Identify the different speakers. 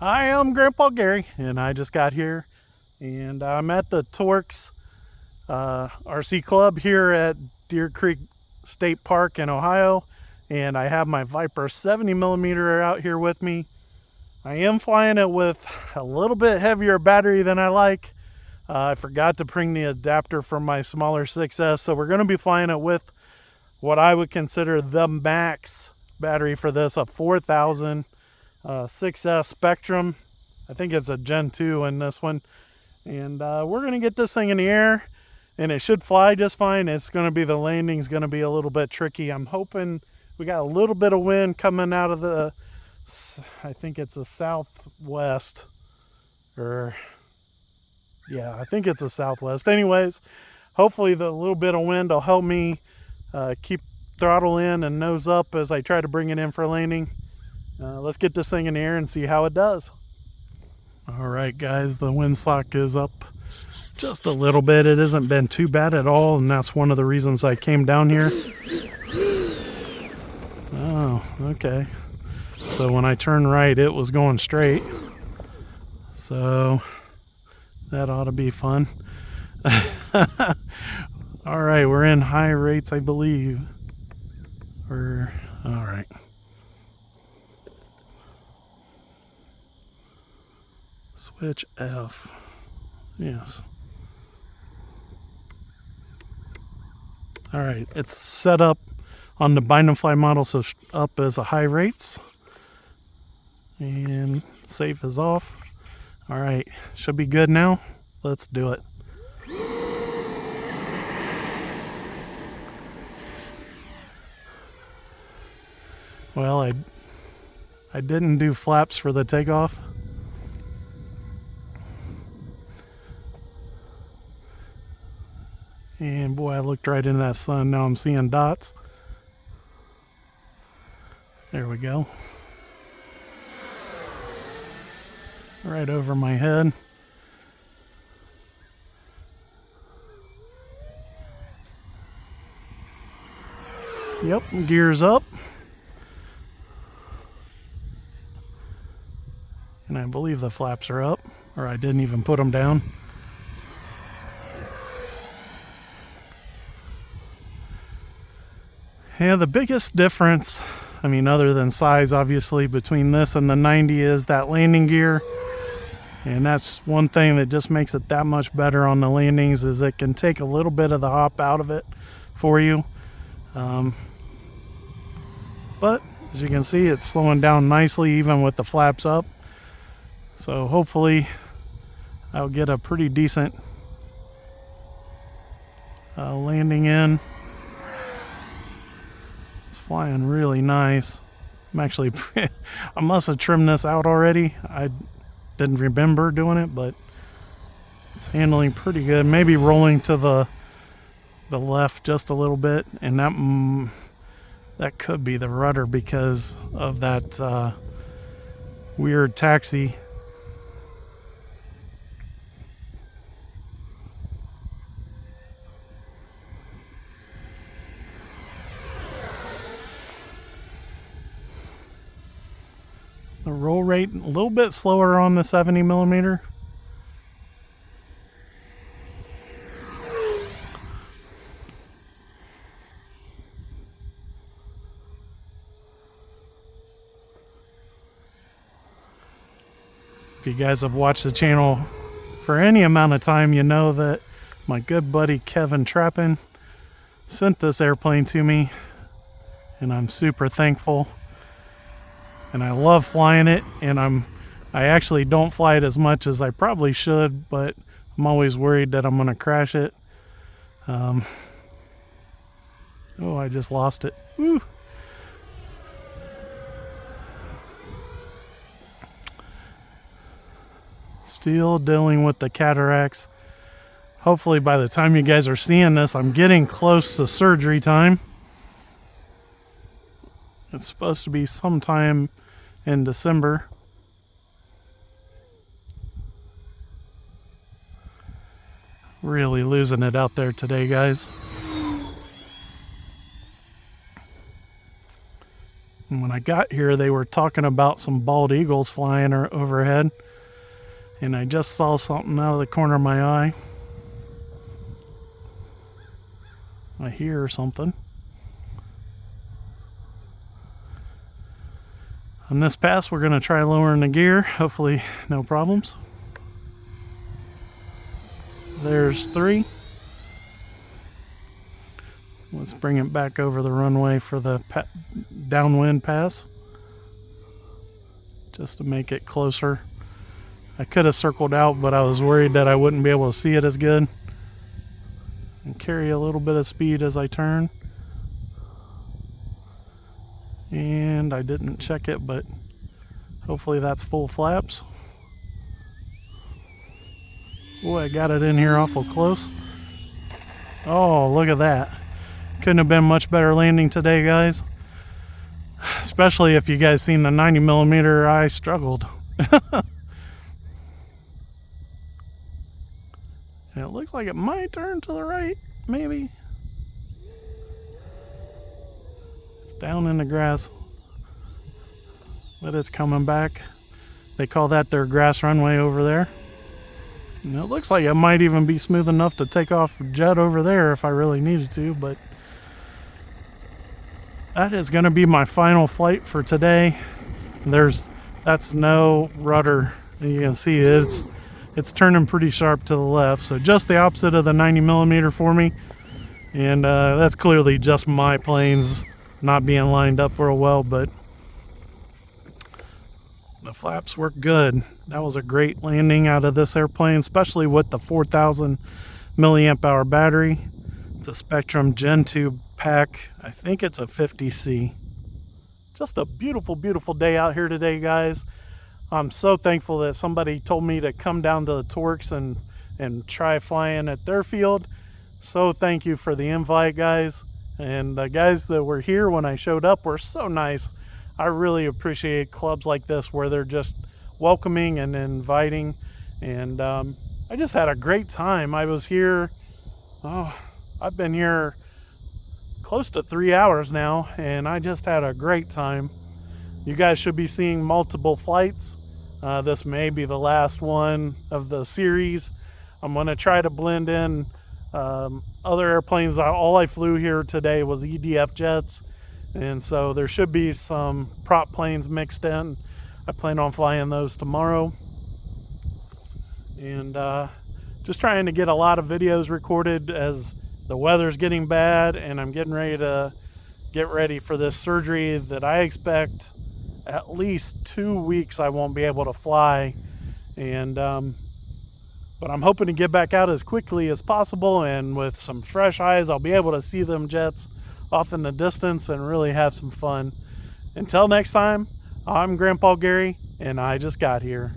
Speaker 1: Hi, I'm Grandpa Gary, and I just got here, and I'm at the TORKS RC Club here at Deer Creek State Park in Ohio, and I have my Viper 70mm out here with me. I am flying it with a little bit heavier battery than I like. I forgot to bring the adapter from my smaller 6S, so we're going to be flying it with what I would consider the max battery for this, a 4000 6S Spectrum. I think it's a Gen 2 in this one. And we're going to get this thing in the air, and it should fly just fine. It's going to be, the landing's going to be a little bit tricky. I'm hoping we got a little bit of wind coming out of the, I think it's a southwest, or yeah, I think it's a southwest. Anyways, hopefully the little bit of wind will help me keep throttle in and nose up as I try to bring it in for landing. Let's get this thing in the air and see how it does. All right, guys, the windsock is up just a little bit. It hasn't been too bad at all, and that's one of the reasons I came down here. Oh, okay. So when I turned right, it was going straight. So that ought to be fun. All right, we're in high rates, I believe. All right. Switch F. Yes. All right, it's set up on the bind and fly model, so up is a high rates. And safe is off. All right, should be good now. Let's do it. Well, I didn't do flaps for the takeoff. And boy, I looked right into that sun. Now I'm seeing dots. There we go. Right over my head. Yep, gears up. And I believe the flaps are up, or I didn't even put them down. Yeah, the biggest difference, I mean, other than size, obviously, between this and the 90 is that landing gear. And that's one thing that just makes it that much better on the landings, is it can take a little bit of the hop out of it for you. But as you can see, it's slowing down nicely even with the flaps up. So hopefully I'll get a pretty decent landing in. Flying really nice. I'm actually I must have trimmed this out already. I didn't remember doing it, but it's handling pretty good. Maybe rolling to the left just a little bit, and that could be the rudder because of that weird taxi. The roll rate a little bit slower on the 70mm. If you guys have watched the channel for any amount of time, you know that my good buddy Kevin Trappen sent this airplane to me, and I'm super thankful. And I love flying it, and I actually don't fly it as much as I probably should, but I'm always worried that I'm gonna crash it. Oh, I just lost it. Woo. Still dealing with the cataracts. Hopefully by the time you guys are seeing this, I'm getting close to surgery time. It's supposed to be sometime in December. Really losing it out there today, guys. And when I got here, they were talking about some bald eagles flying overhead. And I just saw something out of the corner of my eye. I hear something. On this pass, we're going to try lowering the gear. Hopefully, no problems. There's 3. Let's bring it back over the runway for the downwind pass, just to make it closer. I could have circled out, but I was worried that I wouldn't be able to see it as good. And carry a little bit of speed as I turn. And I didn't check it, but hopefully that's full flaps. Boy, I got it in here awful close. Oh, look at that. Couldn't have been much better landing today, guys. Especially if you guys seen the 90mm, I struggled. And it looks like it might turn to the right, maybe. It's down in the grass, but it's coming back. They call that their grass runway over there. And it looks like it might even be smooth enough to take off jet over there if I really needed to, but that is going to be my final flight for today. That's no rudder. You can see it's turning pretty sharp to the left, so just the opposite of the 90mm for me. And that's clearly just my planes not being lined up real well, but the flaps work good. That was a great landing out of this airplane, especially with the 4,000 milliamp hour battery. It's a Spectrum Gen 2 pack. I think it's a 50C. Just a beautiful, beautiful day out here today, guys. I'm so thankful that somebody told me to come down to the TORKS and try flying at their field. So thank you for the invite, guys. And the guys that were here when I showed up were so nice. I really appreciate clubs like this where they're just welcoming and inviting. And I just had a great time. I was here, I've been here close to 3 hours now, and I just had a great time. You guys should be seeing multiple flights. This may be the last one of the series. I'm going to try to blend in other airplanes. All I flew here today was EDF jets, and so there should be some prop planes mixed in. I plan on flying those tomorrow. And just trying to get a lot of videos recorded as the weather's getting bad, and I'm getting ready to get ready for this surgery that I expect at least 2 weeks I won't be able to fly. And but I'm hoping to get back out as quickly as possible, and with some fresh eyes I'll be able to see them jets off in the distance and really have some fun. Until next time, I'm Grandpa Gary, and I just got here.